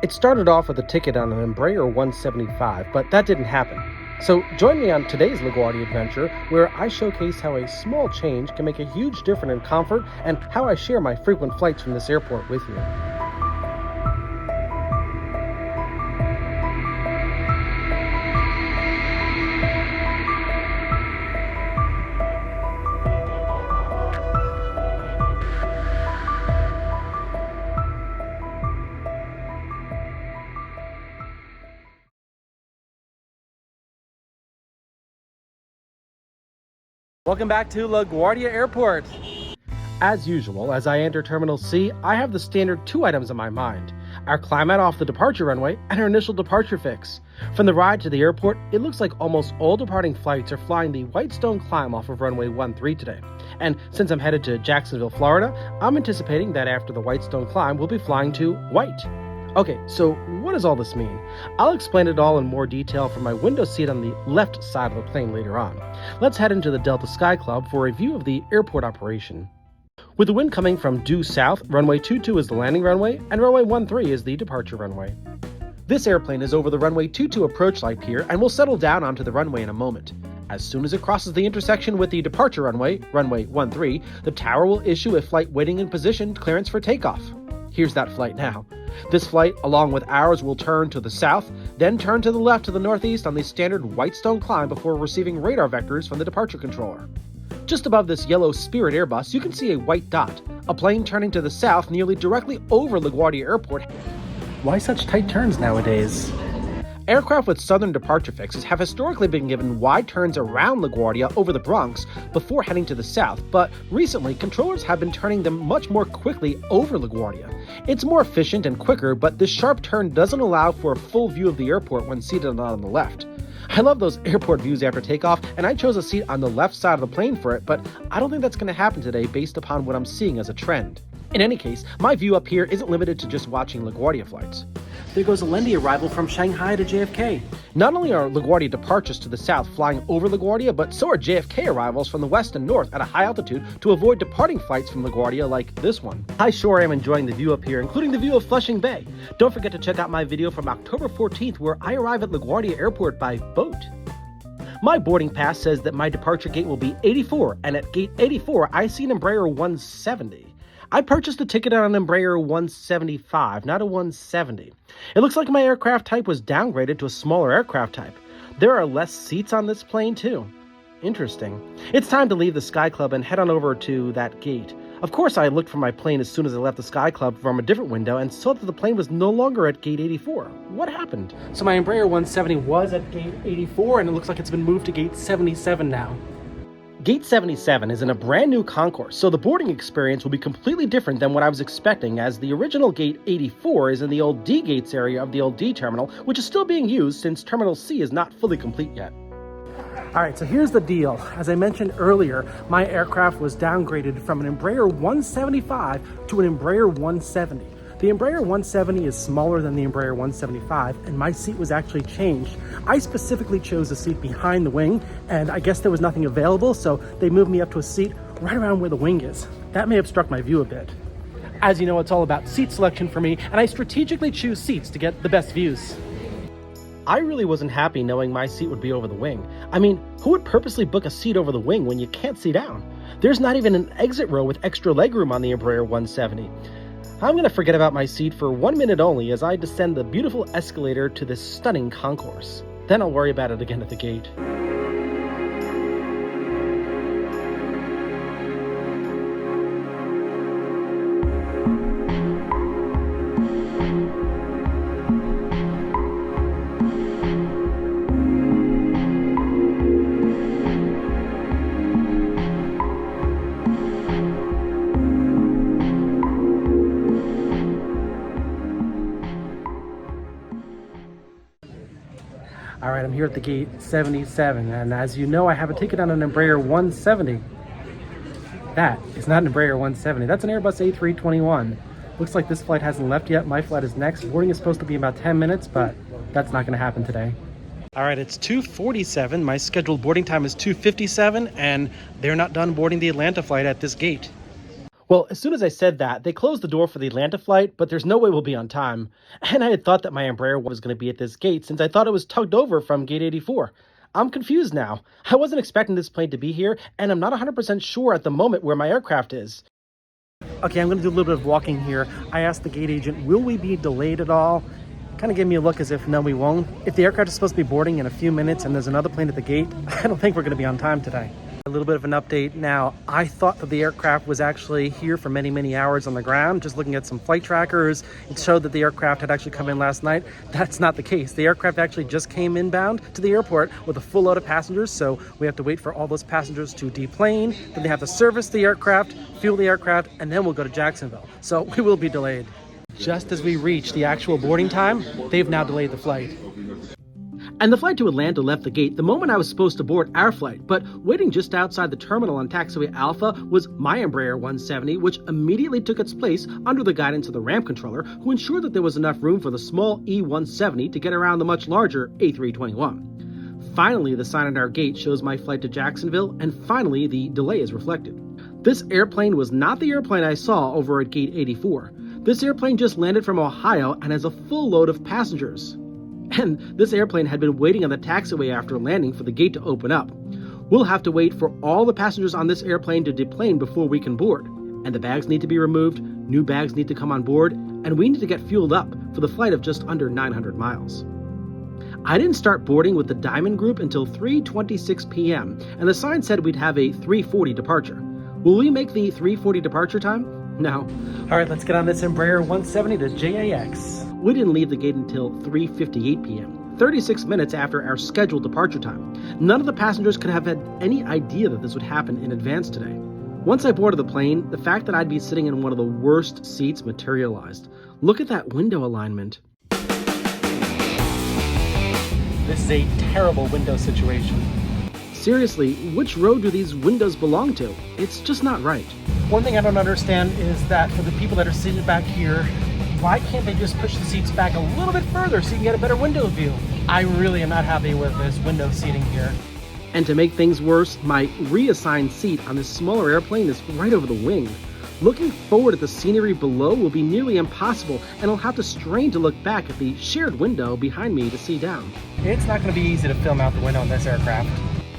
It started off with a ticket on an Embraer 175, but that didn't happen. So join me on today's LaGuardia adventure, where I showcase how a small change can make a huge difference in comfort and how I share my frequent flights from this airport with you. Welcome back to LaGuardia Airport. As usual, as I enter Terminal C, I have the standard two items in my mind: our climb out off the departure runway and our initial departure fix. From the ride to the airport, it looks like almost all departing flights are flying the Whitestone climb off of runway 13 today. And since I'm headed to Jacksonville, Florida, I'm anticipating that after the Whitestone climb, we'll be flying to White. Okay, so what does all this mean? I'll explain it all in more detail from my window seat on the left side of the plane later on. Let's head into the Delta Sky Club for a view of the airport operation. With the wind coming from due south, runway 22 is the landing runway, and runway 13 is the departure runway. This airplane is over the runway 22 approach light pier and will settle down onto the runway in a moment. As soon as it crosses the intersection with the departure runway, runway 13, the tower will issue a flight waiting in position clearance for takeoff. Here's that flight now. This flight, along with ours, will turn to the south, then turn to the left to the northeast on the standard Whitestone climb before receiving radar vectors from the departure controller. Just above this yellow Spirit Airbus, you can see a white dot, a plane turning to the south nearly directly over LaGuardia Airport. Why such tight turns nowadays? Aircraft with southern departure fixes have historically been given wide turns around LaGuardia over the Bronx before heading to the south, but recently controllers have been turning them much more quickly over LaGuardia. It's more efficient and quicker, but this sharp turn doesn't allow for a full view of the airport when seated on the left. I love those airport views after takeoff, and I chose a seat on the left side of the plane for it, but I don't think that's going to happen today based upon what I'm seeing as a trend. In any case, my view up here isn't limited to just watching LaGuardia flights. There goes a Lendi arrival from Shanghai to JFK. Not only are LaGuardia departures to the south flying over LaGuardia, but so are JFK arrivals from the west and north at a high altitude to avoid departing flights from LaGuardia like this one. I sure am enjoying the view up here, including the view of Flushing Bay. Don't forget to check out my video from October 14th where I arrive at LaGuardia Airport by boat. My boarding pass says that my departure gate will be 84, and at gate 84 I see an Embraer 170. I purchased a ticket on an Embraer 175, not a 170. It looks like my aircraft type was downgraded to a smaller aircraft type. There are less seats on this plane too. Interesting. It's time to leave the Sky Club and head on over to that gate. Of course, I looked for my plane as soon as I left the Sky Club from a different window and saw that the plane was no longer at gate 84. What happened? So my Embraer 170 was at gate 84 and it looks like it's been moved to gate 77 now. Gate 77 is in a brand new concourse, so the boarding experience will be completely different than what I was expecting, as the original gate 84 is in the old D gates area of the old D terminal, which is still being used since Terminal C is not fully complete yet. Alright, so here's the deal. As I mentioned earlier, my aircraft was downgraded from an Embraer 175 to an Embraer 170. The Embraer 170 is smaller than the Embraer 175, and my seat was actually changed. I specifically chose a seat behind the wing, and I guess there was nothing available, so they moved me up to a seat right around where the wing is. That may obstruct my view a bit. As you know, it's all about seat selection for me, and I strategically choose seats to get the best views. I really wasn't happy knowing my seat would be over the wing. I mean, who would purposely book a seat over the wing when you can't sit down? There's not even an exit row with extra legroom on the Embraer 170. I'm going to forget about my seat for 1 minute only as I descend the beautiful escalator to this stunning concourse. Then I'll worry about it again at the gate. All right, I'm here at the gate 77, and as you know, I have a ticket on an Embraer 170. That is not an Embraer 170, that's an Airbus A321. Looks like this flight hasn't left yet. My flight is next. Boarding is supposed to be in about 10 minutes, but that's not gonna happen today. All right, it's 2:47. My scheduled boarding time is 2:57, and they're not done boarding the Atlanta flight at this gate. Well, as soon as I said that, they closed the door for the Atlanta flight, but there's no way we'll be on time. And I had thought that my Embraer was going to be at this gate since I thought it was tugged over from gate 84. I'm confused now. I wasn't expecting this plane to be here, and I'm not 100% sure at the moment where my aircraft is. Okay, I'm going to do a little bit of walking here. I asked the gate agent, will we be delayed at all? Kind of gave me a look as if, no, we won't. If the aircraft is supposed to be boarding in a few minutes and there's another plane at the gate, I don't think we're going to be on time today. A little bit of an update now. I thought that the aircraft was actually here for many, many hours on the ground. Just looking at some flight trackers, it showed that the aircraft had actually come in last night. That's not the case. The aircraft actually just came inbound to the airport with a full load of passengers, so we have to wait for all those passengers to deplane. Then they have to service the aircraft, fuel the aircraft, and then we'll go to Jacksonville. So we will be delayed. Just as we reach the actual boarding time, they've now delayed the flight. And the flight to Atlanta left the gate the moment I was supposed to board our flight, but waiting just outside the terminal on taxiway Alpha was my Embraer 170, which immediately took its place under the guidance of the ramp controller, who ensured that there was enough room for the small E170 to get around the much larger A321. Finally, the sign at our gate shows my flight to Jacksonville, and finally, the delay is reflected. This airplane was not the airplane I saw over at gate 84. This airplane just landed from Ohio and has a full load of passengers. And this airplane had been waiting on the taxiway after landing for the gate to open up. We'll have to wait for all the passengers on this airplane to deplane before we can board. And the bags need to be removed, new bags need to come on board, and we need to get fueled up for the flight of just under 900 miles. I didn't start boarding with the Diamond Group until 3:26 p.m., and the sign said we'd have a 3:40 departure. Will we make the 3:40 departure time? No. All right, let's get on this Embraer 170 to JAX. We didn't leave the gate until 3:58 p.m., 36 minutes after our scheduled departure time. None of the passengers could have had any idea that this would happen in advance today. Once I boarded the plane, the fact that I'd be sitting in one of the worst seats materialized. Look at that window alignment. This is a terrible window situation. Seriously, which row do these windows belong to? It's just not right. One thing I don't understand is that for the people that are seated back here, why can't they just push the seats back a little bit further so you can get a better window view? I really am not happy with this window seating here. And to make things worse, my reassigned seat on this smaller airplane is right over the wing. Looking forward at the scenery below will be nearly impossible, and I'll have to strain to look back at the shared window behind me to see down. It's not going to be easy to film out the window on this aircraft.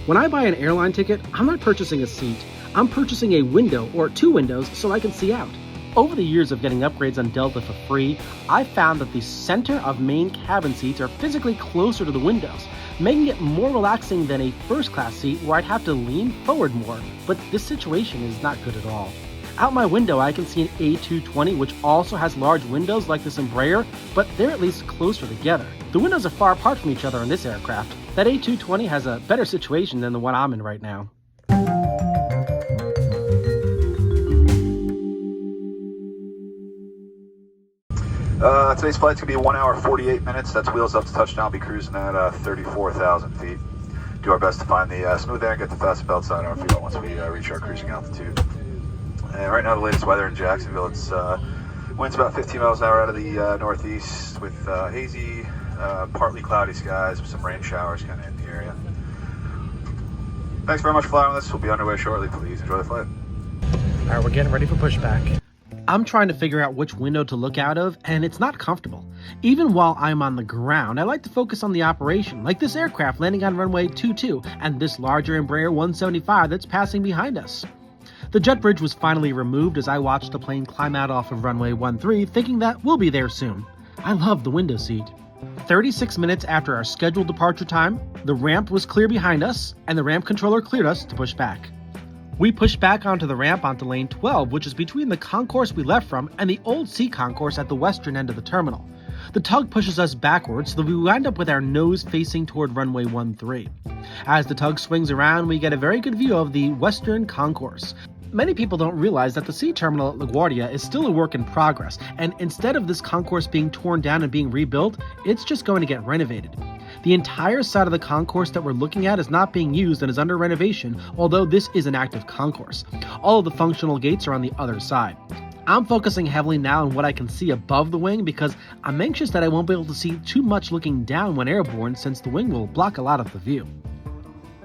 When I buy an airline ticket, I'm not purchasing a seat. I'm purchasing a window or two windows so I can see out. Over the years of getting upgrades on Delta for free, I've found that the center of main cabin seats are physically closer to the windows, making it more relaxing than a first class seat where I'd have to lean forward more, but this situation is not good at all. Out my window I can see an A220 which also has large windows like this Embraer, but they're at least closer together. The windows are far apart from each other on this aircraft. That A220 has a better situation than the one I'm in right now. Today's flight's gonna be 1 hour 48 minutes. That's wheels up to touchdown. Be cruising at 34,000 feet. Do our best to find the smooth air and get the fast belt sign on our fuel once we reach our cruising altitude. And right now, the latest weather in Jacksonville, it's winds about 15 miles an hour out of the northeast with hazy, partly cloudy skies with some rain showers kind of in the area. Thanks very much for flying with us. We'll be underway shortly. Please enjoy the flight. All right, we're getting ready for pushback. I'm trying to figure out which window to look out of, and it's not comfortable. Even while I'm on the ground, I like to focus on the operation, like this aircraft landing on runway 22 and this larger Embraer 175 that's passing behind us. The jet bridge was finally removed as I watched the plane climb out off of runway 13, thinking that we'll be there soon. I love the window seat. 36 minutes after our scheduled departure time, the ramp was clear behind us, and the ramp controller cleared us to push back. We pushed back onto the ramp onto lane 12, which is between the concourse we left from and the old C concourse at the western end of the terminal. The tug pushes us backwards, so we wind up with our nose facing toward runway 13. As the tug swings around, we get a very good view of the western concourse. Many people don't realize that the C terminal at LaGuardia is still a work in progress, and instead of this concourse being torn down and being rebuilt, it's just going to get renovated. The entire side of the concourse that we're looking at is not being used and is under renovation, although this is an active concourse. All of the functional gates are on the other side. I'm focusing heavily now on what I can see above the wing because I'm anxious that I won't be able to see too much looking down when airborne since the wing will block a lot of the view.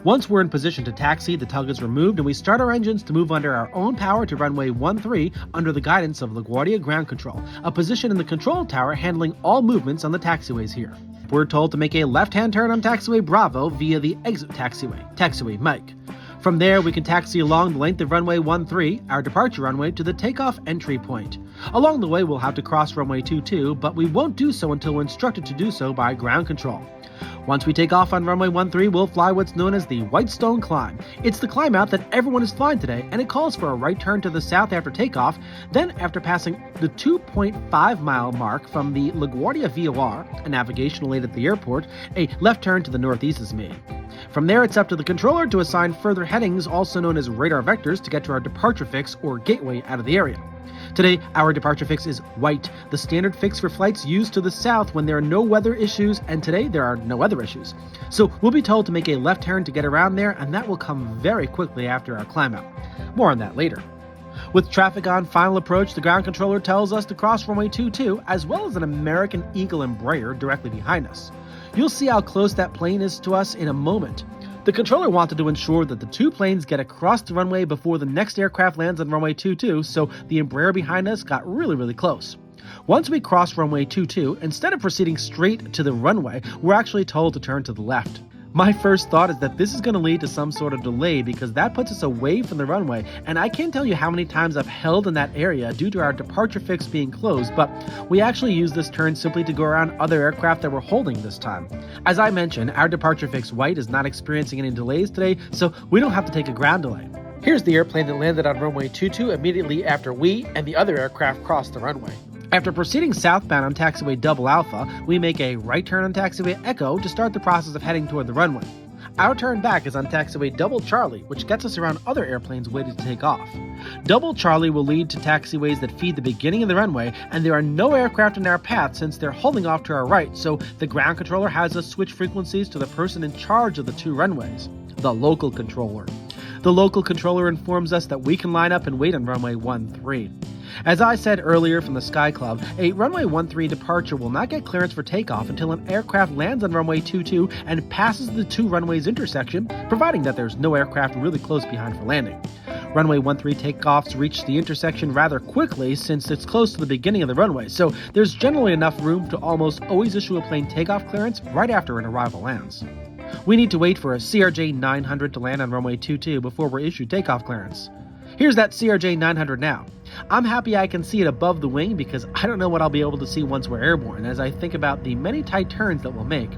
Once we're in position to taxi, the tug is removed and we start our engines to move under our own power to runway 13 under the guidance of LaGuardia Ground Control, a position in the control tower handling all movements on the taxiways here. We're told to make a left-hand turn on taxiway Bravo via the exit taxiway Mike. From there, we can taxi along the length of runway 13, our departure runway, to the takeoff entry point. Along the way, we'll have to cross runway 22, but we won't do so until we're instructed to do so by ground control. Once we take off on runway 13, we'll fly what's known as the Whitestone Climb. It's the climb out that everyone is flying today, and it calls for a right turn to the south after takeoff. Then, after passing the 2.5-mile mark from the LaGuardia VOR, a navigational aid at the airport, a left turn to the northeast is made. From there, it's up to the controller to assign further headings, also known as radar vectors, to get to our departure fix or gateway out of the area. Today, our departure fix is white, the standard fix for flights used to the south when there are no weather issues, and today there are no weather issues. So we'll be told to make a left turn to get around there, and that will come very quickly after our climb out. More on that later. With traffic on final approach, the ground controller tells us to cross runway 22, as well as an American Eagle Embraer directly behind us. You'll see how close that plane is to us in a moment. The controller wanted to ensure that the two planes get across the runway before the next aircraft lands on runway 22, so the Embraer behind us got really close. Once we cross runway 22, instead of proceeding straight to the runway, we're actually told to turn to the left. My first thought is that this is going to lead to some sort of delay because that puts us away from the runway, and I can't tell you how many times I've held in that area due to our departure fix being closed, but we actually use this turn simply to go around other aircraft that we're holding this time. As I mentioned, our departure fix white is not experiencing any delays today, so we don't have to take a ground delay. Here's the airplane that landed on runway 22 immediately after we and the other aircraft crossed the runway. After proceeding southbound on taxiway Double Alpha, we make a right turn on taxiway Echo to start the process of heading toward the runway. Our turn back is on taxiway Double Charlie, which gets us around other airplanes waiting to take off. Double Charlie will lead to taxiways that feed the beginning of the runway, and there are no aircraft in our path since they're holding off to our right, so the ground controller has us switch frequencies to the person in charge of the two runways, the local controller. The local controller informs us that we can line up and wait on runway 13. As I said earlier from the Sky Club, a runway 13 departure will not get clearance for takeoff until an aircraft lands on runway 22 and passes the two runways intersection, providing that there's no aircraft really close behind for landing. Runway 13 takeoffs reach the intersection rather quickly since it's close to the beginning of the runway, so there's generally enough room to almost always issue a plane takeoff clearance right after an arrival lands. We need to wait for a CRJ 900 to land on runway 22 before we're issued takeoff clearance. Here's that CRJ 900 now. I'm happy I can see it above the wing because I don't know what I'll be able to see once we're airborne as I think about the many tight turns that we'll make.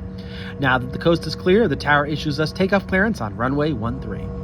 Now that the coast is clear, the tower issues us takeoff clearance on runway 13.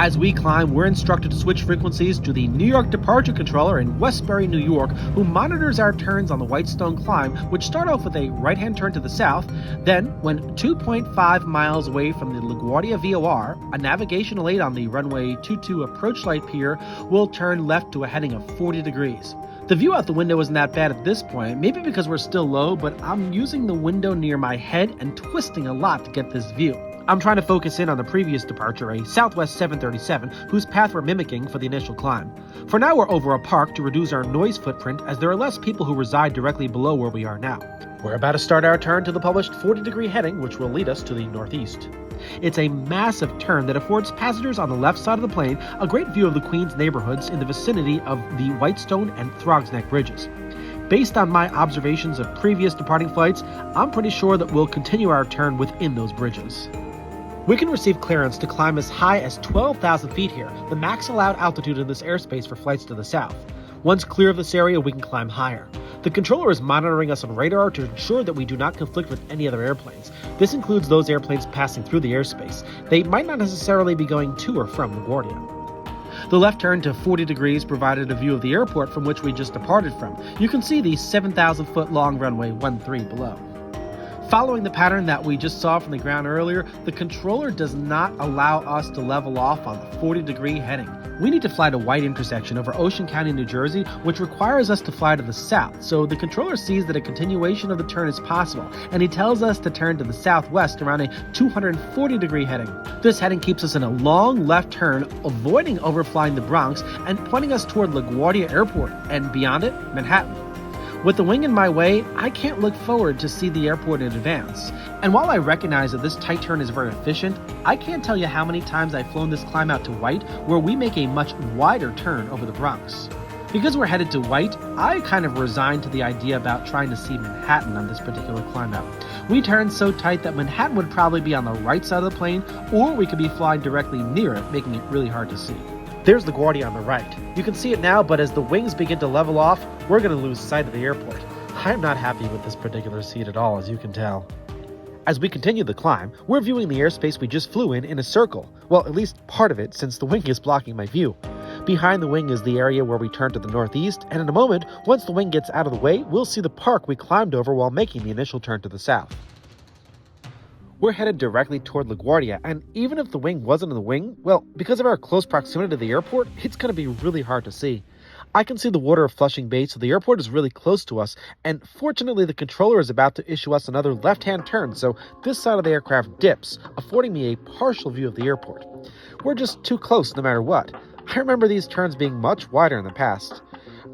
As we climb, we're instructed to switch frequencies to the New York departure controller in Westbury, New York, who monitors our turns on the Whitestone Climb, which start off with a right-hand turn to the south. Then, when 2.5 miles away from the LaGuardia VOR, a navigational aid on the runway 22 approach light pier will turn left to a heading of 40 degrees. The view out the window isn't that bad at this point, maybe because we're still low, but I'm using the window near my head and twisting a lot to get this view. I'm trying to focus in on the previous departure, a Southwest 737, whose path we're mimicking for the initial climb. For now, we're over a park to reduce our noise footprint as there are less people who reside directly below where we are now. We're about to start our turn to the published 40-degree heading, which will lead us to the northeast. It's a massive turn that affords passengers on the left side of the plane a great view of the Queens neighborhoods in the vicinity of the Whitestone and Throgs Neck bridges. Based on my observations of previous departing flights, I'm pretty sure that we'll continue our turn within those bridges. We can receive clearance to climb as high as 12,000 feet here, the max allowed altitude in this airspace for flights to the south. Once clear of this area, we can climb higher. The controller is monitoring us on radar to ensure that we do not conflict with any other airplanes. This includes those airplanes passing through the airspace. They might not necessarily be going to or from LaGuardia. The left turn to 40 degrees provided a view of the airport from which we just departed from. You can see the 7,000-foot long runway 13 below. Following the pattern that we just saw from the ground earlier, the controller does not allow us to level off on the 40-degree heading. We need to fly to White intersection over Ocean County, New Jersey, which requires us to fly to the south, so the controller sees that a continuation of the turn is possible, and he tells us to turn to the southwest around a 240-degree heading. This heading keeps us in a long left turn, avoiding overflying the Bronx and pointing us toward LaGuardia Airport, and beyond it, Manhattan. With the wing in my way, I can't look forward to see the airport in advance. And while I recognize that this tight turn is very efficient, I can't tell you how many times I've flown this climb out to White, where we make a much wider turn over the Bronx. Because we're headed to White, I kind of resigned to the idea about trying to see Manhattan on this particular climb out. We turned so tight that Manhattan would probably be on the right side of the plane, or we could be flying directly near it, making it really hard to see. There's LaGuardia on the right. You can see it now, but as the wings begin to level off, we're going to lose sight of the airport. I'm not happy with this particular seat at all, as you can tell. As we continue the climb, we're viewing the airspace we just flew in a circle. Well, at least part of it, since the wing is blocking my view. Behind the wing is the area where we turn to the northeast, and in a moment, once the wing gets out of the way, we'll see the park we climbed over while making the initial turn to the south. We're headed directly toward LaGuardia, and even if the wing wasn't in the wing, well, because of our close proximity to the airport, it's going to be really hard to see. I can see the water of Flushing Bay, so the airport is really close to us, and fortunately the controller is about to issue us another left-hand turn, so this side of the aircraft dips, affording me a partial view of the airport. We're just too close no matter what. I remember these turns being much wider in the past.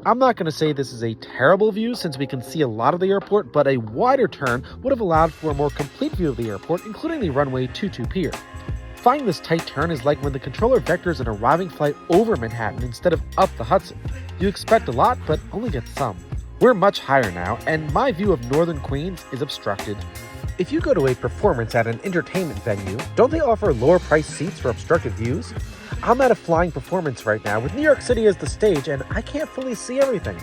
I'm not going to say this is a terrible view since we can see a lot of the airport, but a wider turn would have allowed for a more complete view of the airport, including the runway 22 pier. Flying this tight turn is like when the controller vectors an arriving flight over Manhattan instead of up the Hudson. You expect a lot, but only get some. We're much higher now, and my view of northern Queens is obstructed. If you go to a performance at an entertainment venue, don't they offer lower priced seats for obstructed views? I'm at a flying performance right now with New York City as the stage, and I can't fully see everything.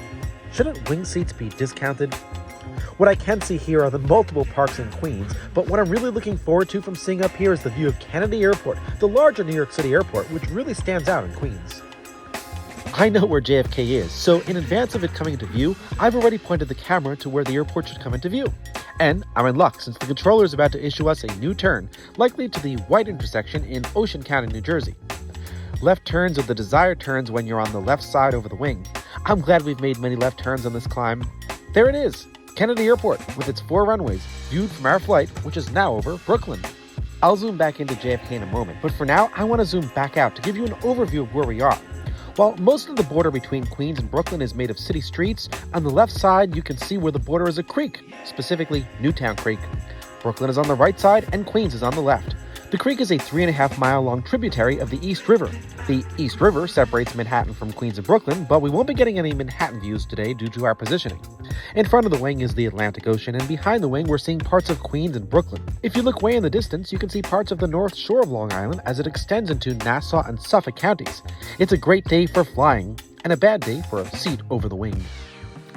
Shouldn't wing seats be discounted? What I can see here are the multiple parks in Queens, but what I'm really looking forward to from seeing up here is the view of Kennedy Airport, the larger New York City airport, which really stands out in Queens. I know where JFK is, so in advance of it coming into view, I've already pointed the camera to where the airport should come into view. And I'm in luck since the controller is about to issue us a new turn, likely to the White intersection in Ocean County, New Jersey. Left turns are the desired turns when you're on the left side over the wing. I'm glad we've made many left turns on this climb. There it is, Kennedy Airport with its 4 runways, viewed from our flight, which is now over Brooklyn. I'll zoom back into JFK in a moment, but for now, I want to zoom back out to give you an overview of where we are. While most of the border between Queens and Brooklyn is made of city streets, on the left side you can see where the border is a creek, specifically Newtown Creek. Brooklyn is on the right side and Queens is on the left. The creek is a 3.5-mile-long tributary of the East River. The East River separates Manhattan from Queens and Brooklyn, but we won't be getting any Manhattan views today due to our positioning. In front of the wing is the Atlantic Ocean, and behind the wing we're seeing parts of Queens and Brooklyn. If you look way in the distance, you can see parts of the North Shore of Long Island as it extends into Nassau and Suffolk counties. It's a great day for flying, and a bad day for a seat over the wing.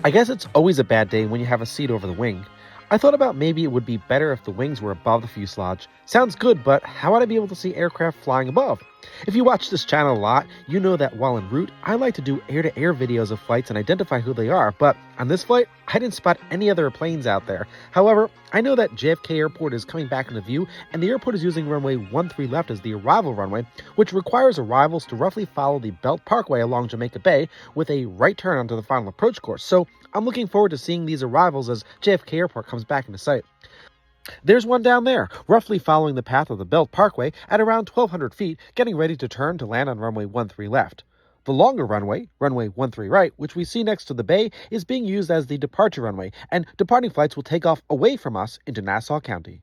I guess it's always a bad day when you have a seat over the wing. I thought about maybe it would be better if the wings were above the fuselage. Sounds good, but how would I be able to see aircraft flying above? If you watch this channel a lot, you know that while en route, I like to do air-to-air videos of flights and identify who they are, but on this flight, I didn't spot any other planes out there. However, I know that JFK Airport is coming back into view, and the airport is using runway 13 left as the arrival runway, which requires arrivals to roughly follow the Belt Parkway along Jamaica Bay with a right turn onto the final approach course. So I'm looking forward to seeing these arrivals as JFK Airport comes back into sight. There's one down there, roughly following the path of the Belt Parkway at around 1,200 feet, getting ready to turn to land on runway 13 left. The longer runway, runway 13 right, which we see next to the bay, is being used as the departure runway, and departing flights will take off away from us into Nassau County.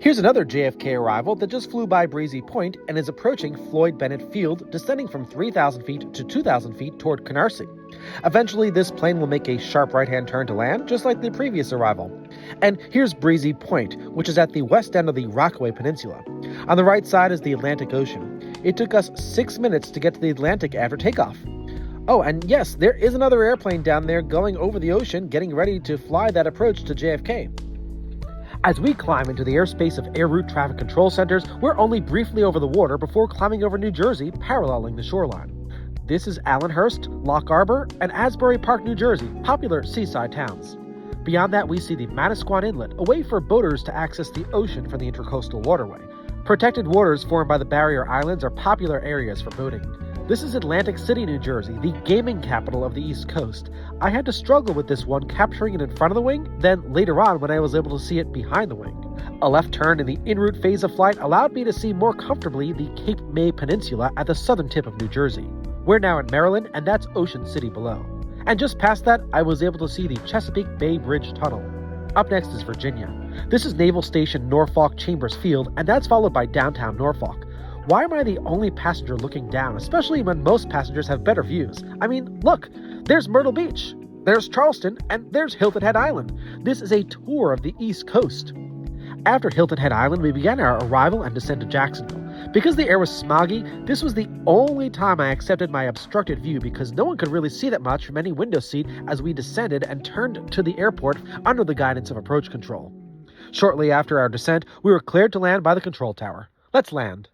Here's another JFK arrival that just flew by Breezy Point and is approaching Floyd Bennett Field, descending from 3,000 feet to 2,000 feet toward Canarsie. Eventually, this plane will make a sharp right-hand turn to land, just like the previous arrival. And here's Breezy Point, which is at the west end of the Rockaway Peninsula. On the right side is the Atlantic Ocean. It took us 6 minutes to get to the Atlantic after takeoff. Oh, and yes, there is another airplane down there going over the ocean, getting ready to fly that approach to JFK. As we climb into the airspace of air route traffic control centers, we're only briefly over the water before climbing over New Jersey, paralleling the shoreline. This is Allenhurst, Lock Harbor, and Asbury Park, New Jersey, popular seaside towns. Beyond that, we see the Manasquan Inlet, a way for boaters to access the ocean from the Intracoastal Waterway. Protected waters formed by the Barrier Islands are popular areas for boating. This is Atlantic City, New Jersey, the gaming capital of the East Coast. I had to struggle with this one, capturing it in front of the wing, then later on when I was able to see it behind the wing. A left turn in the en route phase of flight allowed me to see more comfortably the Cape May Peninsula at the southern tip of New Jersey. We're now in Maryland, and that's Ocean City below. And just past that, I was able to see the Chesapeake Bay Bridge Tunnel. Up next is Virginia. This is Naval Station Norfolk Chambers Field, and that's followed by downtown Norfolk. Why am I the only passenger looking down, especially when most passengers have better views? I mean, look, there's Myrtle Beach, there's Charleston, and there's Hilton Head Island. This is a tour of the East Coast. After Hilton Head Island, we began our arrival and descent to Jacksonville. Because the air was smoggy, this was the only time I accepted my obstructed view because no one could really see that much from any window seat as we descended and turned to the airport under the guidance of approach control. Shortly after our descent, we were cleared to land by the control tower. Let's land.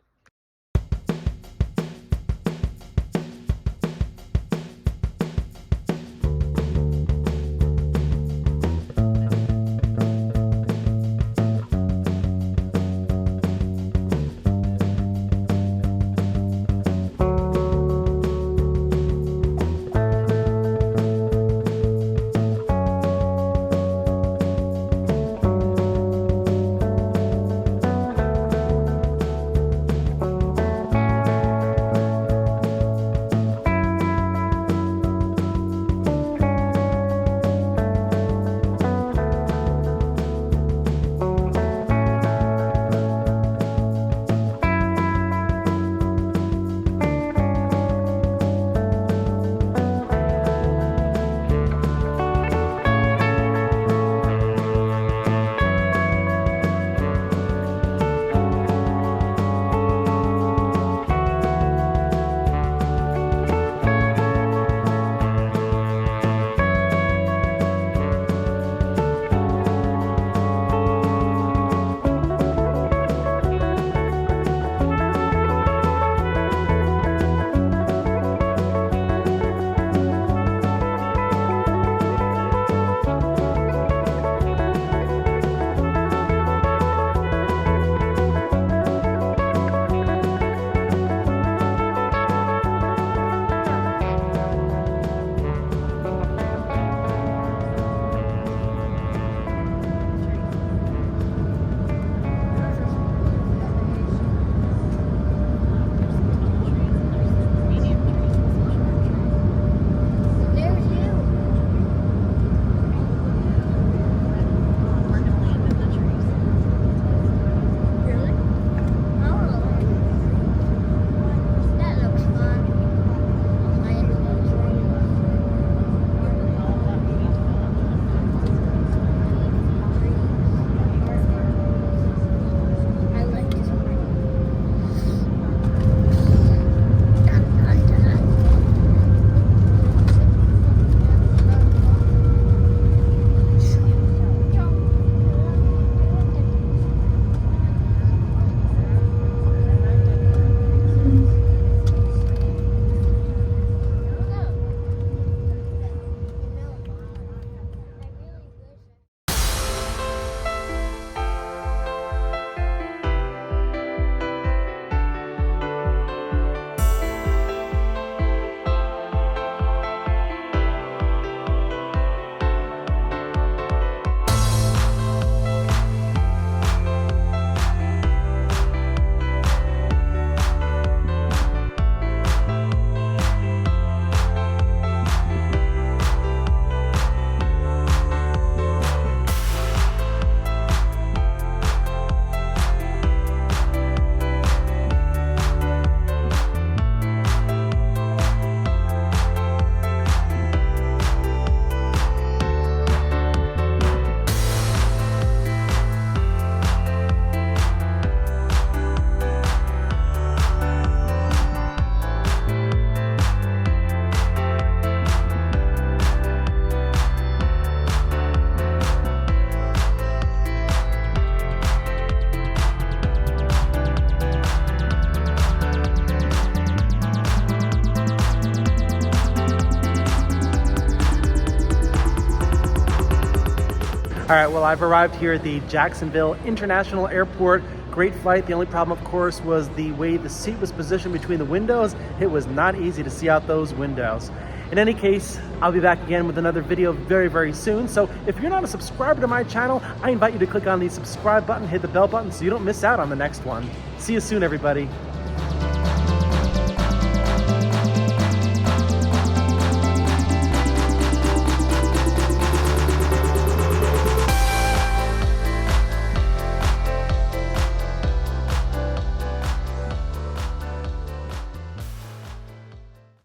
All right, well, I've arrived here at the Jacksonville International Airport. Great flight. The only problem, of course, was the way the seat was positioned between the windows. It was not easy to see out those windows. In any case, I'll be back again with another video very, very soon. So if you're not a subscriber to my channel, I invite you to click on the subscribe button, hit the bell button so you don't miss out on the next one. See you soon, everybody.